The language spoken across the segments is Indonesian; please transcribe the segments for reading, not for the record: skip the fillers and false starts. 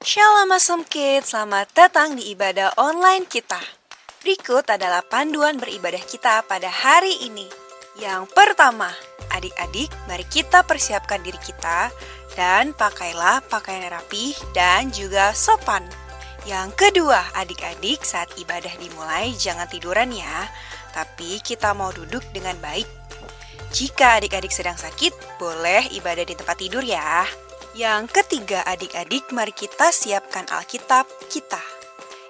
Shalom Awesome Kids, selamat datang di ibadah online kita. Berikut adalah panduan beribadah kita pada hari ini. Yang pertama, adik-adik, mari kita persiapkan diri kita dan pakailah pakaian rapi dan juga sopan. Yang kedua, adik-adik, saat ibadah dimulai jangan tiduran ya, tapi kita mau duduk dengan baik. Jika adik-adik sedang sakit, boleh ibadah di tempat tidur ya. Yang ketiga, adik-adik, mari kita siapkan Alkitab kita.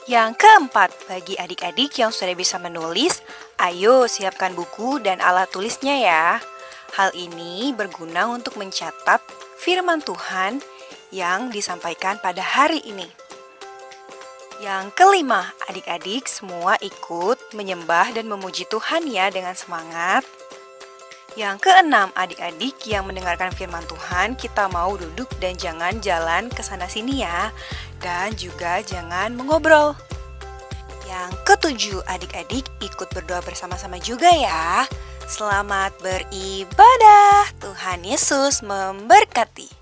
Yang keempat, bagi adik-adik yang sudah bisa menulis, ayo siapkan buku dan alat tulisnya ya. Hal ini berguna untuk mencatat firman Tuhan yang disampaikan pada hari ini. Yang kelima, adik-adik semua ikut menyembah dan memuji Tuhan ya dengan semangat. Yang keenam, adik-adik yang mendengarkan firman Tuhan, kita mau duduk dan jangan jalan ke sana sini ya. Dan juga jangan mengobrol. Yang ketujuh, adik-adik ikut berdoa bersama-sama juga ya. Selamat beribadah. Tuhan Yesus memberkati.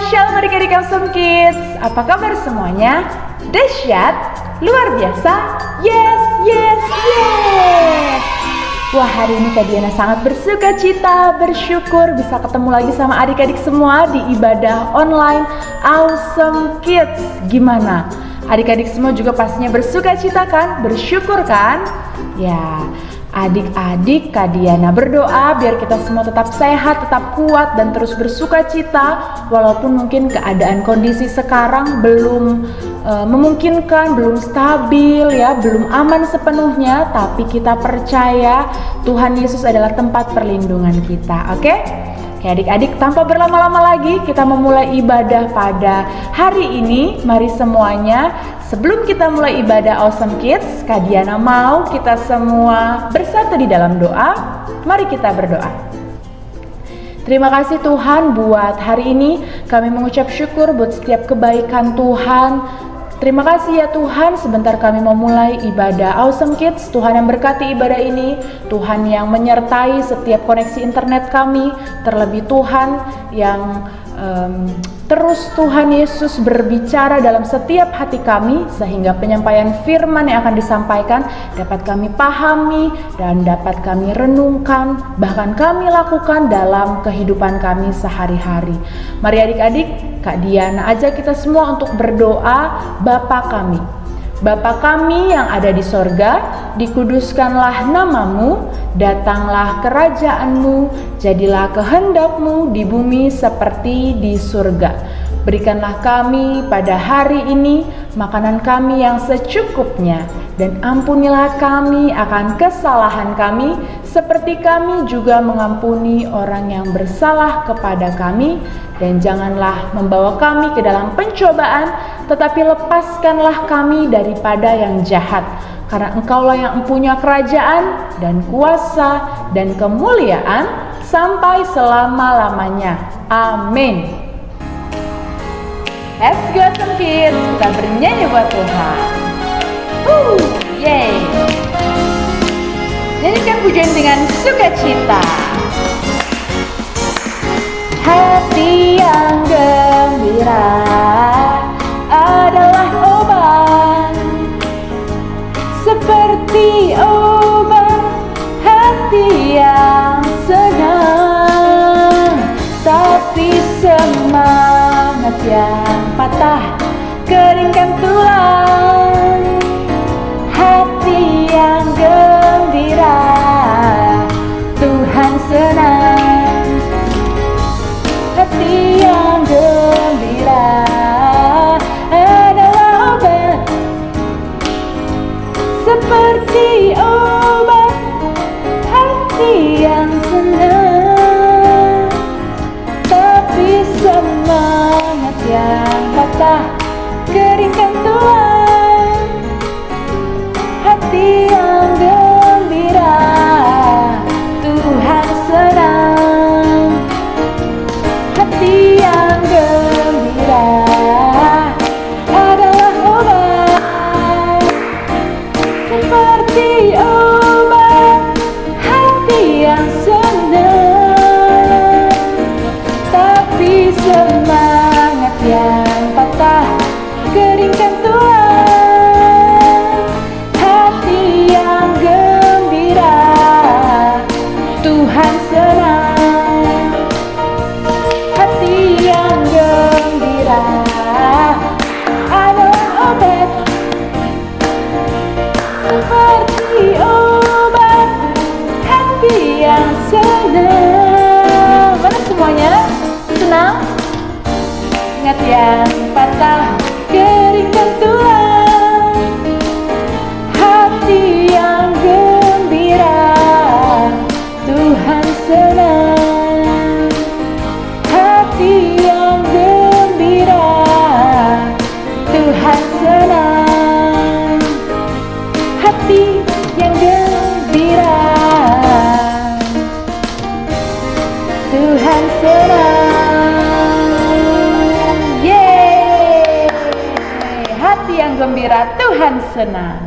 Shalom adik-adik Awesome Kids, apa kabar semuanya? Dahsyat? Luar biasa? Yes! Wah, hari ini Kak Diana sangat bersuka cita, bersyukur bisa ketemu lagi sama adik-adik semua di ibadah online Awesome Kids. Gimana? Adik-adik semua juga pastinya bersuka cita kan? Bersyukur kan? Ya, adik-adik Kak Diana berdoa biar kita semua tetap sehat, tetap kuat dan terus bersuka cita walaupun mungkin keadaan kondisi sekarang belum memungkinkan, belum stabil ya, belum aman sepenuhnya, tapi kita percaya Tuhan Yesus adalah tempat perlindungan kita. Oke, adik-adik, tanpa berlama-lama lagi kita memulai ibadah pada hari ini. Mari semuanya, sebelum kita mulai ibadah Awesome Kids, Kak Diana mau kita semua bersatu di dalam doa. Mari kita berdoa. Terima kasih Tuhan buat hari ini. Kami mengucap syukur buat setiap kebaikan Tuhan. Terima kasih ya Tuhan, sebentar kami memulai ibadah Awesome Kids. Tuhan yang berkati ibadah ini, Tuhan yang menyertai setiap koneksi internet kami, terlebih Tuhan yang terus Tuhan Yesus berbicara dalam setiap hati kami, sehingga penyampaian firman yang akan disampaikan dapat kami pahami dan dapat kami renungkan, bahkan kami lakukan dalam kehidupan kami sehari-hari. Mari adik-adik, Kak Diana ajak kita semua untuk berdoa. Bapa kami, Bapa kami yang ada di sorga, dikuduskanlah namamu, datanglah kerajaanmu, jadilah kehendakmu di bumi seperti di surga. Berikanlah kami pada hari ini makanan kami yang secukupnya, dan ampunilah kami akan kesalahan kami, seperti kami juga mengampuni orang yang bersalah kepada kami. Dan janganlah membawa kami ke dalam pencobaan, tetapi lepaskanlah kami daripada yang jahat. Karena Engkaulah yang mempunyai kerajaan dan kuasa dan kemuliaan sampai selama-lamanya. Amin. Let's go Awesome Kids, kita bernyanyi buat Tuhan. Yeay. Nyanyikan pujian dengan sukacita. Hati yang gembira adalah obat, seperti obat hati yang senang. Tapi semangat yang patah keringkan tulang. Hati yang gembira Tuhan senang. Hati yang gembira adalah obat, seperti obat hati yang senang. Tapi semangat yang patah keringkan tulang. Hati yang gembira Tuhan senang. patah, keringkan tulang. Hati yang gembira, Tuhan senang. Hati yang gembira, Tuhan senang. Hati yang gembira, Tuhan senang. Yeay! Hati yang gembira, Tuhan senang.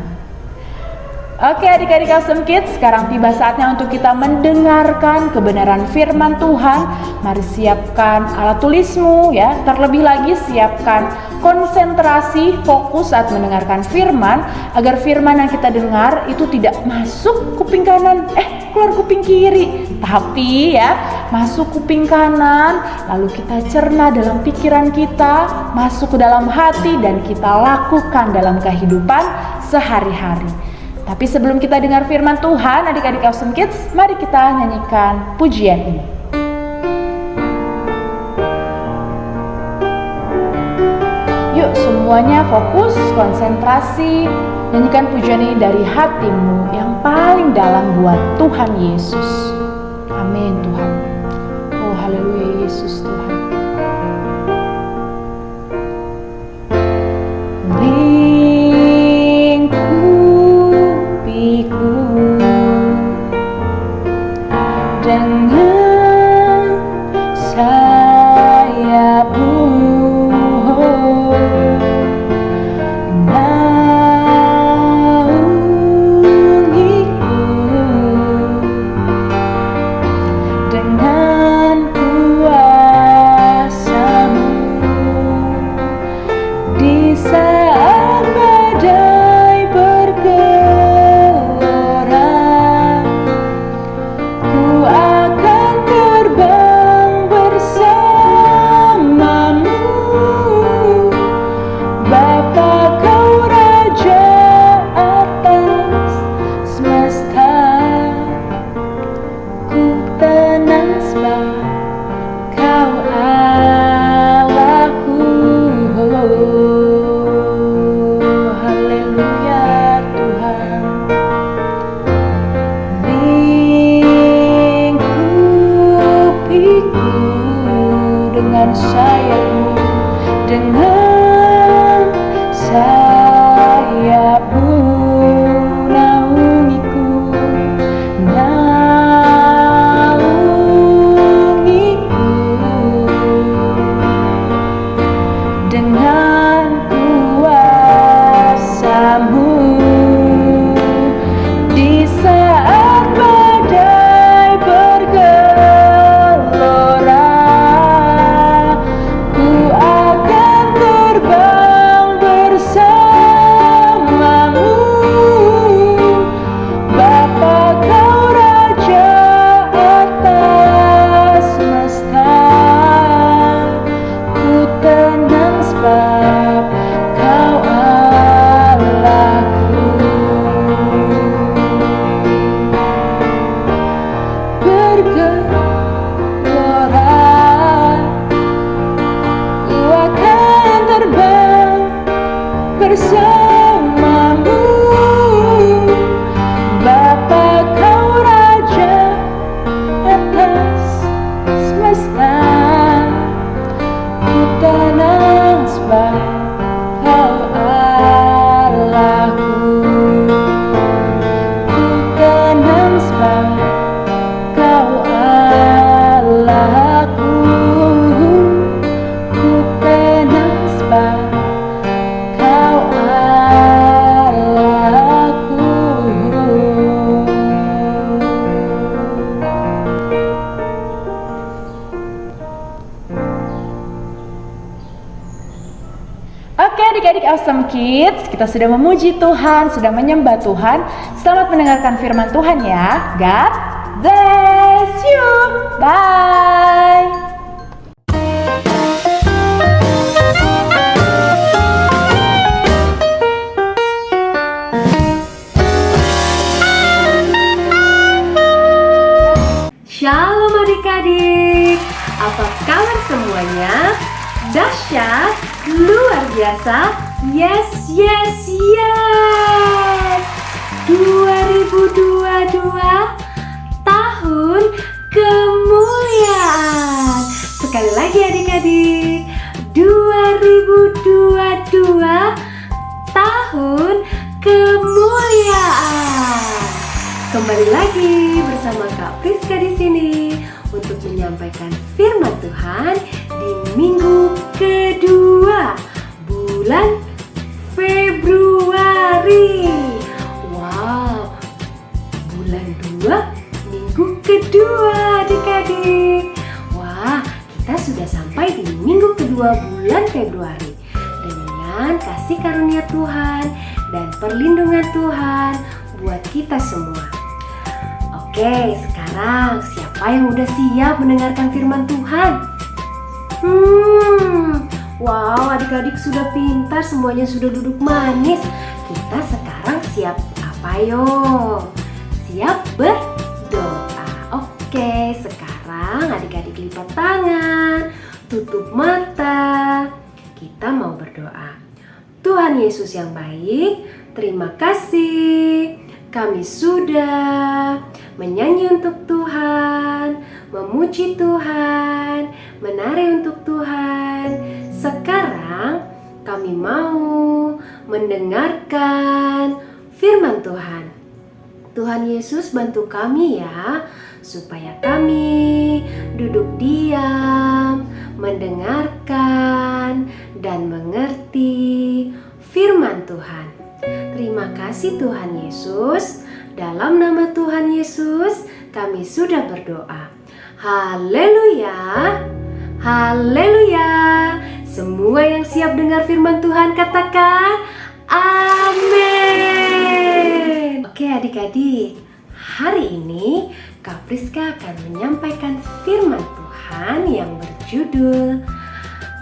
Oke adik-adik Awesome Kids, sekarang tiba saatnya untuk kita mendengarkan kebenaran firman Tuhan. Mari siapkan alat tulismu ya. Terlebih lagi siapkan konsentrasi, fokus saat mendengarkan firman, agar firman yang kita dengar itu tidak masuk kuping kanan, keluar kuping kiri, tapi ya masuk kuping kanan, lalu kita cerna dalam pikiran kita, masuk ke dalam hati, dan kita lakukan dalam kehidupan sehari-hari. Tapi sebelum kita dengar firman Tuhan, adik-adik Awesome Kids, mari kita nyanyikan pujian ini. Yuk semuanya fokus, konsentrasi, nyanyikan pujian ini dari hatimu yang paling dalam buat Tuhan Yesus. Amin Tuhan. Oh haleluya Yesus Tuhan. Dengan sayapmu, naungiku dengan kuasa-Mu di saat badai bergelora. Ku akan terbang bersamamu, Bapa Kau Raja atas semesta. Ku tenang sebab Kau Allahku. Haleluya Tuhan. Lingkupiku dengan sayapmu, dengan sayapmu, naungiku, naungiku dengan kuasa-Mu di saat badai bergelora. Ku akan terbang bersamamu, Bapa Kau Raja atas semesta. Ku tenang sebab Kau Allahku. Bergelora, ku akan terbang bersamamu, Bapa Kau Raja atas semesta. Ku tenang sebab Kau Allahku. Ku tenang sebab Kau Allahku. Ku tenang sebab Kau Allahku. Oke adik-adik Awesome Kids, kita sudah memuji Tuhan, sudah menyembah Tuhan. Selamat mendengarkan firman Tuhan ya. God bless you. Bye. Shalom adik-adik, apa kabar semuanya? Dahsyat, luar biasa? Yes, yes, yes! 2022 tahun kemuliaan. Sekali lagi adik-adik, 2022 tahun kemuliaan. Kembali lagi bersama Kak Priska di sini untuk menyampaikan firman Tuhan di minggu kedua bulan Februari. Wow, bulan 2 minggu kedua adik-adik. Wah, kita sudah sampai di minggu kedua bulan Februari. Dengan kasih karunia Tuhan dan perlindungan Tuhan buat kita semua. Oke, sekarang siapa yang udah siap mendengarkan firman Tuhan? Wow, adik-adik sudah pintar, semuanya sudah duduk manis. Kita sekarang siap apa yo? Siap berdoa. Oke, sekarang adik-adik lipat tangan, tutup mata. Kita mau berdoa. Tuhan Yesus yang baik, terima kasih. Kami sudah menyanyi untuk Tuhan, memuji Tuhan, menari untuk Tuhan. Sekarang kami mau mendengarkan firman Tuhan. Tuhan Yesus bantu kami ya, supaya kami duduk diam, mendengarkan dan mengerti firman Tuhan. Terima kasih Tuhan Yesus. Dalam nama Tuhan Yesus kami sudah berdoa. Haleluya. Haleluya. Semua yang siap dengar firman Tuhan katakan amin. Oke adik-adik, hari ini Kak Priska akan menyampaikan firman Tuhan yang berjudul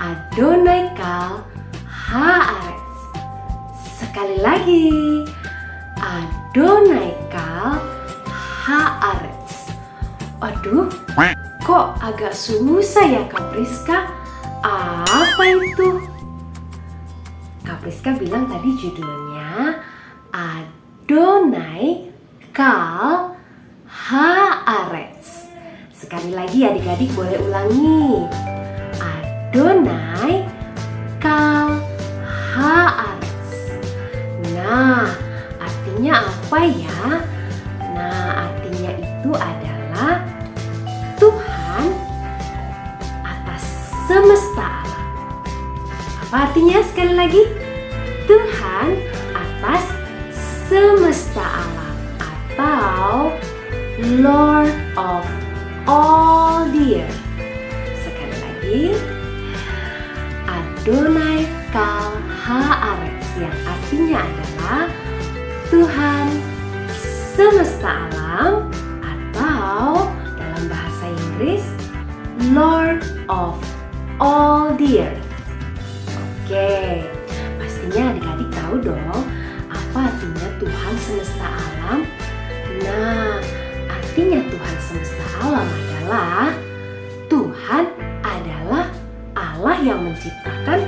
Adonai Kal Haaretz. Sekali lagi, Adonai Kal Haaretz. Aduh, kok agak susah ya Kak Priska? Apa itu? Kak Priska bilang tadi judulnya Adonai Kal Haaretz. Sekali lagi adik-adik boleh ulangi. Adonai Kal Haaretz. Nah, artinya apa ya? Nah, artinya itu adalah Tuhan atas semesta alam. Apa artinya sekali lagi? Tuhan atas semesta alam atau Lord of all the earth. Sekali lagi, Adonai Kal Haaretz yang artinya adalah Tuhan semesta alam atau dalam bahasa Inggris Lord of all the earth. Oke, pastinya adik-adik tahu dong apa artinya Tuhan semesta alam. Nah, artinya Tuhan semesta alam adalah Tuhan adalah Allah yang menciptakan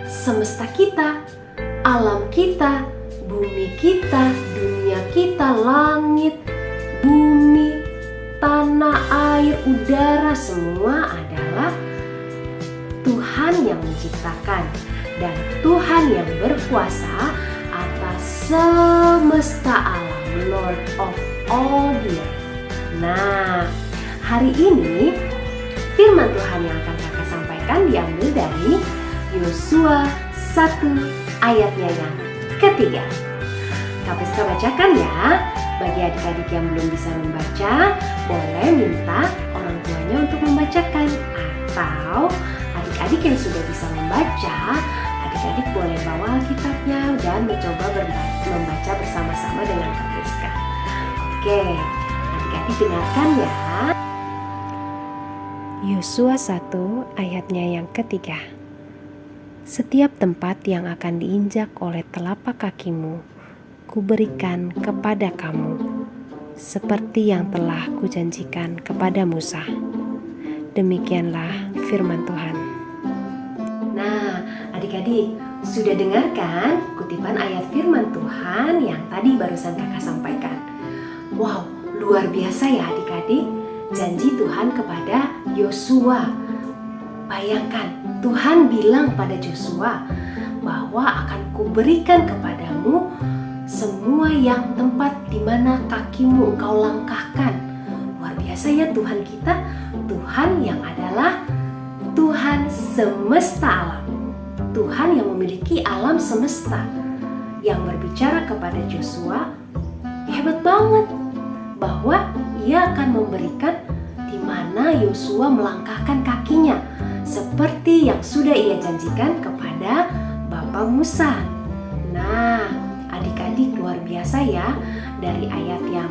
semesta kita, alam kita, bumi kita, dunia kita, langit, bumi, tanah, air, udara, semua adalah Tuhan yang menciptakan dan Tuhan yang berkuasa atas semesta alam, Lord of all the earth. Nah, hari ini firman Tuhan yang akan kakak sampaikan diambil dari Yosua 1 ayatnya yang ketiga. Kak Priska bacakan ya. Bagi adik-adik yang belum bisa membaca, boleh minta orang tuanya untuk membacakan. Atau adik-adik yang sudah bisa membaca, adik-adik boleh bawa Alkitabnya dan mencoba membaca bersama-sama dengan Kak Priska. Oke, adik-adik dengarkan ya. Yosua 1 ayatnya yang ketiga. Setiap tempat yang akan diinjak oleh telapak kakimu, kuberikan kepada kamu, seperti yang telah kujanjikan kepada Musa. Demikianlah firman Tuhan. Nah, adik-adik, sudah dengarkan kutipan ayat firman Tuhan yang tadi barusan kakak sampaikan? Wow, luar biasa ya adik-adik, janji Tuhan kepada Yosua. Bayangkan, Tuhan bilang pada Yosua bahwa akan kuberikan kepadamu semua yang tempat di mana kakimu engkau langkahkan. Luar biasa ya Tuhan kita, Tuhan yang adalah Tuhan semesta alam. Tuhan yang memiliki alam semesta, yang berbicara kepada Yosua, hebat banget, bahwa ia akan memberikan di mana Yosua melangkahkan kakinya, seperti yang sudah ia janjikan kepada Bapak Musa. Nah, adik-adik, luar biasa ya, dari ayat yang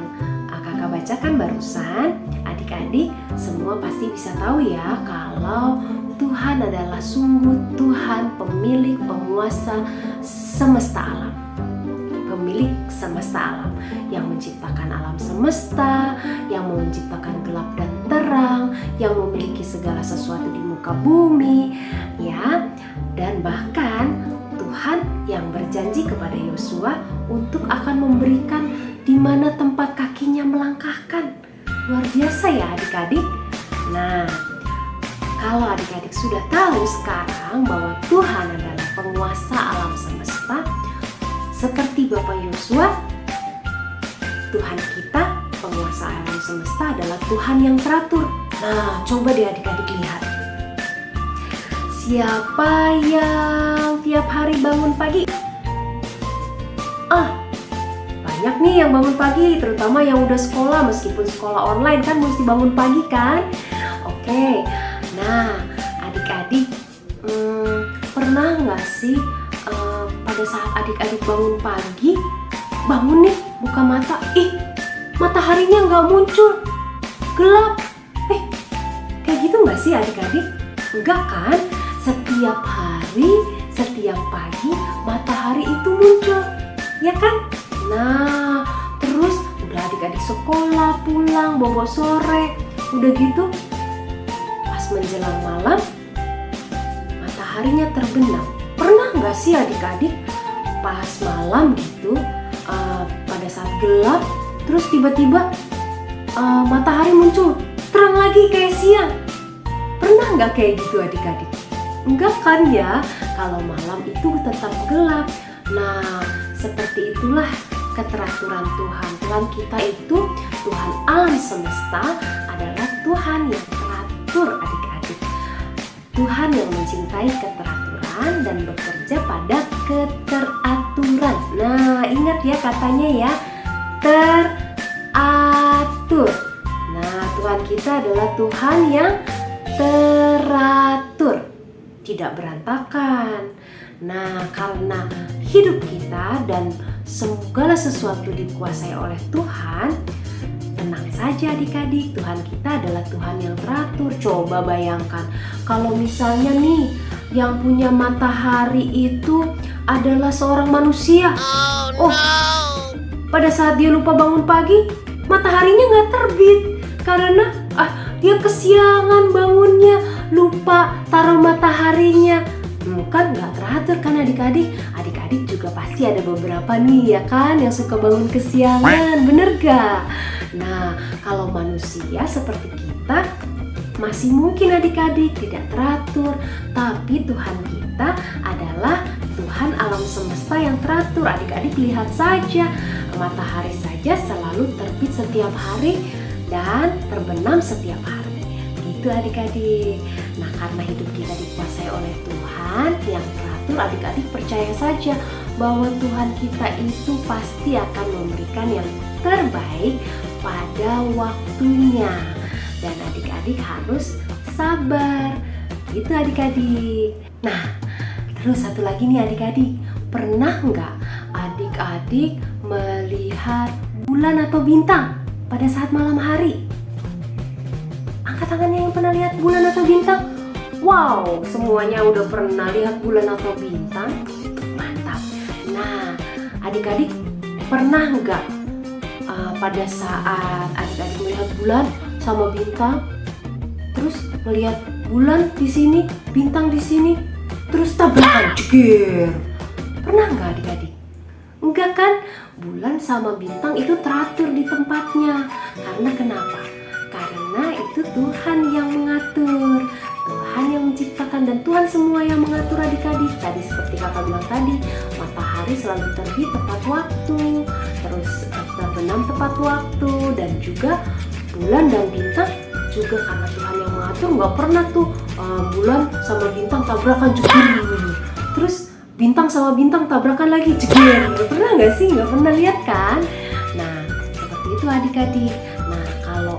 kakak bacakan barusan, adik-adik semua pasti bisa tahu ya kalau Tuhan adalah sungguh Tuhan pemilik penguasa semesta alam. Pemilik semesta alam yang menciptakan alam semesta, yang menciptakan gelap dan terang, yang memiliki segala sesuatu di muka bumi, ya. Dan bahkan Tuhan yang berjanji kepada Yosua untuk akan memberikan di mana tempat kakinya melangkahkan. Luar biasa ya adik-adik. Nah, kalau adik-adik sudah tahu sekarang bahwa Tuhan adalah penguasa alam semesta, seperti Bapak Yosua, Tuhan kita, penguasa alam semesta adalah Tuhan yang teratur. Nah, coba deh adik-adik lihat. Siapa yang tiap hari bangun pagi? Banyak nih yang bangun pagi, terutama yang udah sekolah, meskipun sekolah online kan mesti bangun pagi kan? Oke, nah adik-adik pernah nggak sih pada saat adik-adik bangun pagi, bangun nih buka mata, mataharinya nggak muncul, gelap, kayak gitu nggak sih adik-adik? Enggak kan? Setiap hari, setiap pagi matahari itu muncul, ya kan? Nah, terus udah adik-adik sekolah, pulang, bobo sore, udah gitu pas menjelang malam mataharinya terbenam. Pernah nggak sih adik-adik pas malam gitu, pada saat gelap, terus tiba-tiba matahari muncul, terang lagi kayak siang? Pernah nggak kayak gitu adik-adik? Enggak kan ya, kalau malam itu tetap gelap. Nah, seperti itulah keteraturan Tuhan. Tuhan kita itu, Tuhan alam semesta, adalah Tuhan yang teratur adik-adik. Tuhan yang mencintai keteraturan dan bekerja pada keteraturan. Nah, ingat ya katanya ya, teratur. Nah, Tuhan kita adalah Tuhan yang teratur, tidak berantakan. Nah, karena hidup kita dan segala sesuatu dikuasai oleh Tuhan, tenang saja adik-adik, Tuhan kita adalah Tuhan yang teratur. Coba bayangkan kalau misalnya nih yang punya matahari itu adalah seorang manusia. Pada saat dia lupa bangun pagi, mataharinya nggak terbit karena dia kesiangan bangunnya, lupa taruh mataharinya. Kan nggak teratur kan adik-adik? Adik-adik juga pasti ada beberapa nih ya kan yang suka bangun kesiangan, bener gak? Nah, kalau manusia seperti kita masih mungkin adik-adik tidak teratur, tapi Tuhan kita adalah Tuhan alam semesta yang teratur. Adik-adik lihat saja, matahari saja selalu terbit setiap hari dan terbenam setiap hari. Gitu adik-adik. Nah, karena hidup kita dikuasai oleh Tuhan yang teratur, adik-adik percaya saja bahwa Tuhan kita itu pasti akan memberikan yang terbaik pada waktunya. Dan adik-adik harus sabar. Gitu adik-adik. Nah, terus satu lagi nih adik-adik, pernah nggak adik-adik melihat bulan atau bintang pada saat malam hari? Angkat tangannya yang pernah lihat bulan atau bintang. Wow, semuanya udah pernah lihat bulan atau bintang. Mantap. Nah, adik-adik pernah nggak pada saat adik-adik melihat bulan sama bintang, terus melihat bulan di sini, bintang di sini, terus tabrakan, jeger. Pernah nggak adik-adik? Enggak kan? Bulan sama bintang itu teratur di tempatnya. Karena kenapa? Karena itu Tuhan yang mengatur, Tuhan yang menciptakan, dan Tuhan semua yang mengatur adik-adik. Tadi seperti kakak bilang tadi, matahari selalu terbit tepat waktu, terus terbenam tepat waktu, dan juga bulan dan bintang juga karena Tuhan yang mengatur. Nggak pernah tuh bulan sama bintang tabrakan jeger, terus bintang sama bintang tabrakan lagi jeger. Nggak pernah nggak sih? Nggak pernah lihat kan? Nah, seperti itu adik-adik. Nah, kalau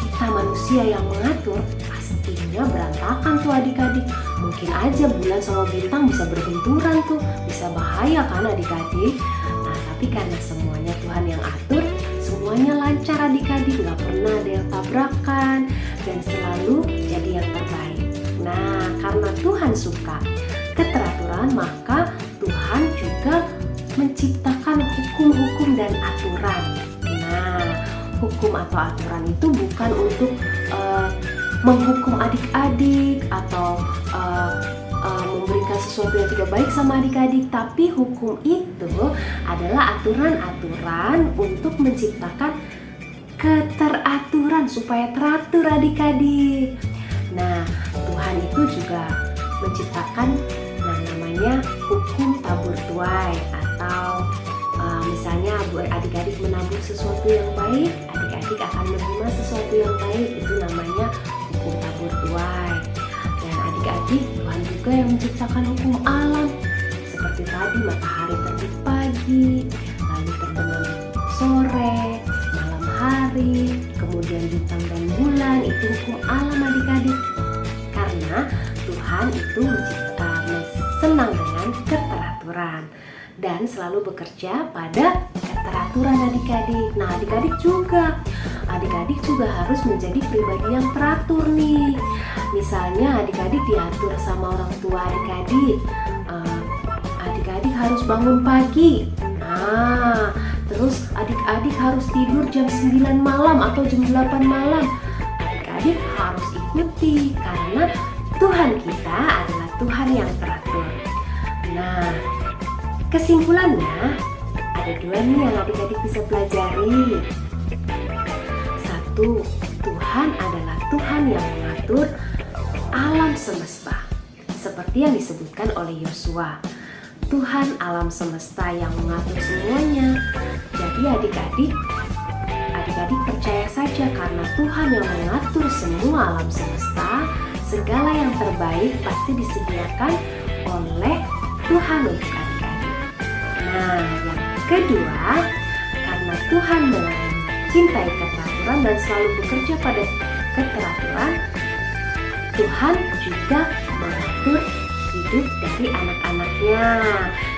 kita manusia yang mengatur, pastinya berantakan tuh adik-adik. Mungkin aja bulan sama bintang bisa berbenturan tuh, bisa bahaya kan adik-adik. Nah, tapi karena semuanya Tuhan yang atur, semuanya lancar adik-adik, nggak pernah ada yang tabrakan, dan selalu jadi yang terbaik. Nah, karena Tuhan suka keteraturan, maka Tuhan juga menciptakan hukum-hukum dan aturan. Nah, hukum atau aturan itu bukan untuk menghukum adik-adik atau memberikan sesuatu yang tidak baik sama adik-adik, tapi hukum itu adalah aturan-aturan untuk menciptakan keteraturan supaya teratur adik-adik. Nah, Tuhan itu juga menciptakan namanya hukum tabur tuai, atau misalnya adik-adik menabur sesuatu yang baik, adik-adik akan menerima sesuatu yang baik, itu namanya hukum tabur tuai. Dan adik-adik, Tuhan juga yang menciptakan hukum alam, seperti tadi matahari terbit pagi, lalu terbenam sore, malam hari, kemudian bintang dan bulan, itu hukum alam adik-adik. Karena Tuhan itu senang dengan keteraturan dan selalu bekerja pada keteraturan adik-adik. Nah, adik-adik juga harus menjadi pribadi yang teratur nih. Misalnya adik-adik diatur sama orang tua adik-adik, adik-adik harus bangun pagi. Nah, terus adik-adik harus tidur jam 9 malam atau jam 8 malam. Adik-adik harus ikuti karena Tuhan kita adalah Tuhan yang teratur. Nah, kesimpulannya ada dua nih yang adik-adik bisa pelajari. Satu, Tuhan adalah Tuhan yang mengatur alam semesta, seperti yang disebutkan oleh Yosua. Tuhan alam semesta yang mengatur semuanya. Jadi adik-adik percaya saja karena Tuhan yang mengatur semua alam semesta, segala yang terbaik pasti disediakan oleh Tuhan untuk adik-adik. Nah, yang kedua, karena Tuhan mencintai keteraturan dan selalu bekerja pada keteraturan, Tuhan juga mengatur hidup dari anak-anaknya.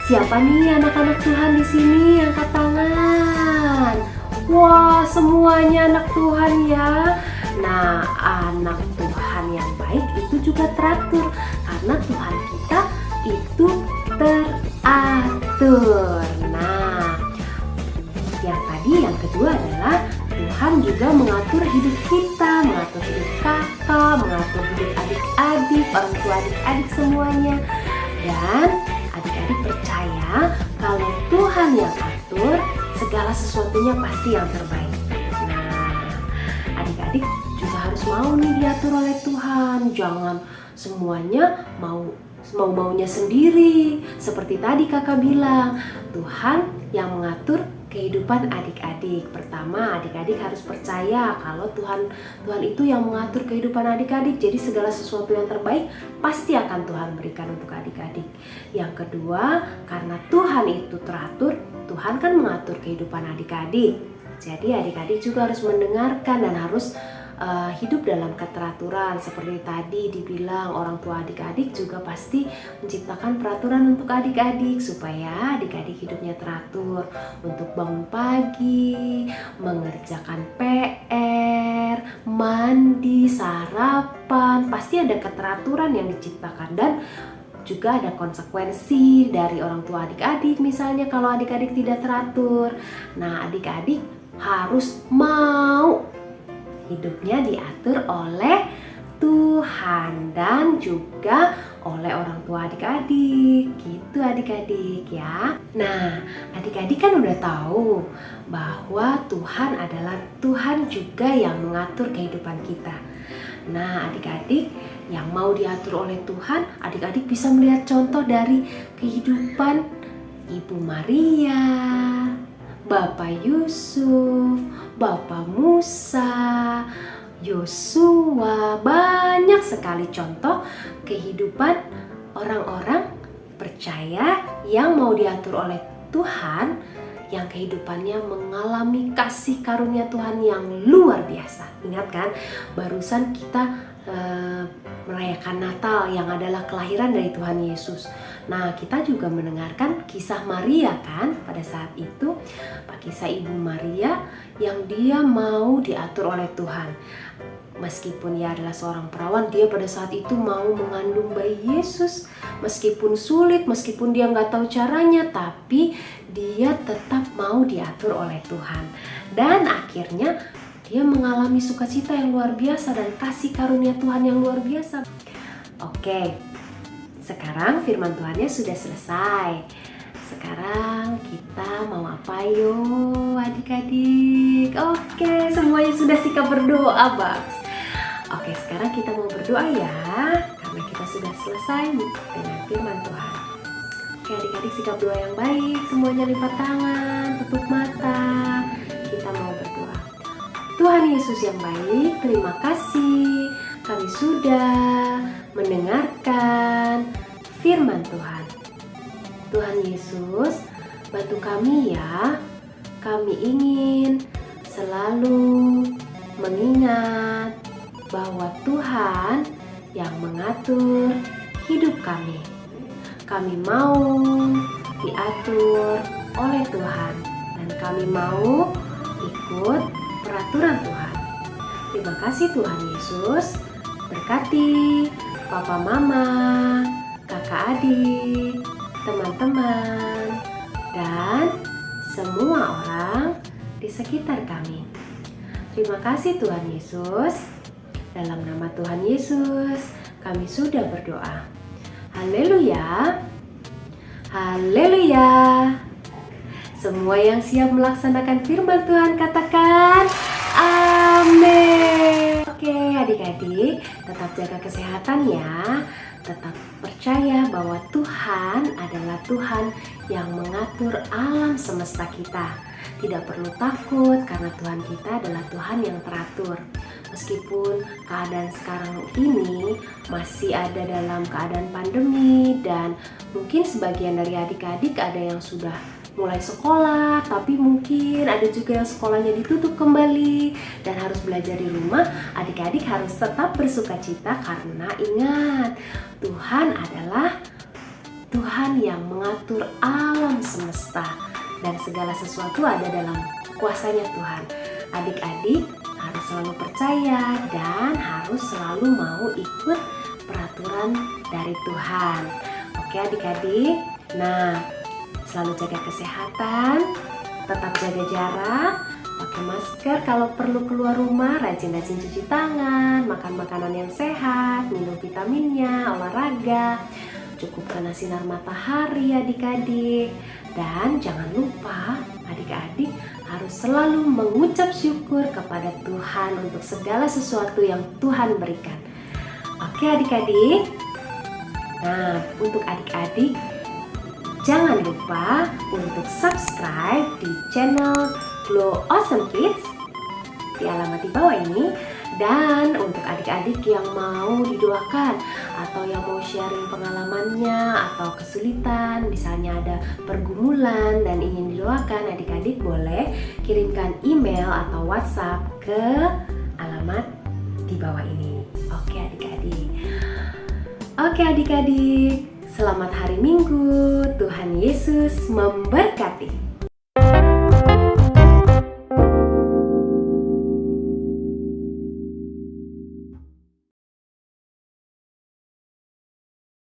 Siapa nih anak-anak Tuhan di sini? Angkat tangan. Wah, semuanya anak Tuhan ya. Nah, anak Tuhan yang baik itu juga teratur karena Tuhan kita itu teratur. Nah, yang kedua adalah Tuhan juga mengatur hidup kita, mengatur hidup kakak, mengatur hidup adik-adik, orang tua adik-adik semuanya. Dan adik-adik percaya kalau Tuhan yang atur, segala sesuatunya pasti yang terbaik. Nah, adik-adik juga harus mau nih diatur oleh Tuhan. Jangan semuanya maunya sendiri. Seperti tadi kakak bilang, Tuhan yang mengatur kehidupan adik-adik. Pertama, adik-adik harus percaya kalau Tuhan itu yang mengatur kehidupan adik-adik. Jadi segala sesuatu yang terbaik pasti akan Tuhan berikan untuk adik-adik. Yang kedua, karena Tuhan itu teratur, Tuhan kan mengatur kehidupan adik-adik. Jadi adik-adik juga harus mendengarkan dan harus hidup dalam keteraturan. Seperti tadi dibilang, orang tua adik-adik juga pasti menciptakan peraturan untuk adik-adik supaya adik-adik hidupnya teratur, untuk bangun pagi, mengerjakan PR, mandi, sarapan, pasti ada keteraturan yang diciptakan. Dan juga ada konsekuensi dari orang tua adik-adik, misalnya kalau adik-adik tidak teratur. Nah, adik-adik harus mau hidupnya diatur oleh Tuhan dan juga oleh orang tua adik-adik. Gitu adik-adik ya. Nah, adik-adik kan udah tahu bahwa Tuhan adalah Tuhan juga yang mengatur kehidupan kita. Nah, adik-adik yang mau diatur oleh Tuhan, adik-adik bisa melihat contoh dari kehidupan Ibu Maria, Bapak Yusuf, Bapak Musa, Yosua. Banyak sekali contoh kehidupan orang-orang percaya yang mau diatur oleh Tuhan, yang kehidupannya mengalami kasih karunia Tuhan yang luar biasa. Ingat kan, barusan kita merayakan Natal yang adalah kelahiran dari Tuhan Yesus. Nah, kita juga mendengarkan kisah Maria kan pada saat itu, kisah Ibu Maria yang dia mau diatur oleh Tuhan. Meskipun ia adalah seorang perawan, dia pada saat itu mau mengandung bayi Yesus. Meskipun sulit, meskipun dia nggak tahu caranya, tapi dia tetap mau diatur oleh Tuhan. Dan akhirnya dia mengalami sukacita yang luar biasa dan kasih karunia Tuhan yang luar biasa. Oke, sekarang firman Tuhannya sudah selesai. Sekarang kita mau apa yuk adik-adik? Oke, semuanya sudah sikap berdoa, Bags. Oke, sekarang kita mau berdoa ya, karena kita sudah selesai dengan firman Tuhan. Oke adik-adik, sikap doa yang baik. Semuanya lipat tangan, tutup mata. Kita mau berdoa. Tuhan Yesus yang baik, terima kasih kami sudah mendengarkan firman Tuhan. Tuhan Yesus, bantu kami ya. Kami ingin selalu mengingat bahwa Tuhan yang mengatur hidup kami. Kami mau diatur oleh Tuhan dan kami mau ikut peraturan Tuhan. Terima kasih Tuhan Yesus. Berkati papa mama, kakak adik, teman-teman, dan semua orang di sekitar kami. Terima kasih Tuhan Yesus. Dalam nama Tuhan Yesus, kami sudah berdoa. Haleluya. Haleluya. Semua yang siap melaksanakan firman Tuhan katakan amin. Oke adik-adik, tetap jaga kesehatan ya. Tetap percaya bahwa Tuhan adalah Tuhan yang mengatur alam semesta kita. Tidak perlu takut karena Tuhan kita adalah Tuhan yang teratur. Meskipun keadaan sekarang ini masih ada dalam keadaan pandemi dan mungkin sebagian dari adik-adik ada yang sudah mulai sekolah, tapi mungkin ada juga yang sekolahnya ditutup kembali dan harus belajar di rumah. Adik-adik harus tetap bersukacita karena ingat, Tuhan adalah Tuhan yang mengatur alam semesta dan segala sesuatu ada dalam kuasanya Tuhan. Adik-adik harus selalu percaya dan harus selalu mau ikut peraturan dari Tuhan. Oke adik-adik, nah selalu jaga kesehatan, tetap jaga jarak, pakai masker kalau perlu keluar rumah, rajin-rajin cuci tangan, makan makanan yang sehat, minum vitaminnya, olahraga, cukupkan sinar matahari adik-adik. Dan jangan lupa adik-adik harus selalu mengucap syukur kepada Tuhan untuk segala sesuatu yang Tuhan berikan. Oke adik-adik, nah untuk adik-adik jangan lupa untuk subscribe di channel Glow Awesome Kids di alamat di bawah ini. Dan untuk adik-adik yang mau didoakan atau yang mau sharing pengalamannya atau kesulitan, misalnya ada pergumulan dan ingin didoakan, adik-adik boleh kirimkan email atau WhatsApp ke alamat di bawah ini. Oke adik-adik. Oke adik-adik. Selamat hari Minggu, Tuhan Yesus memberkati.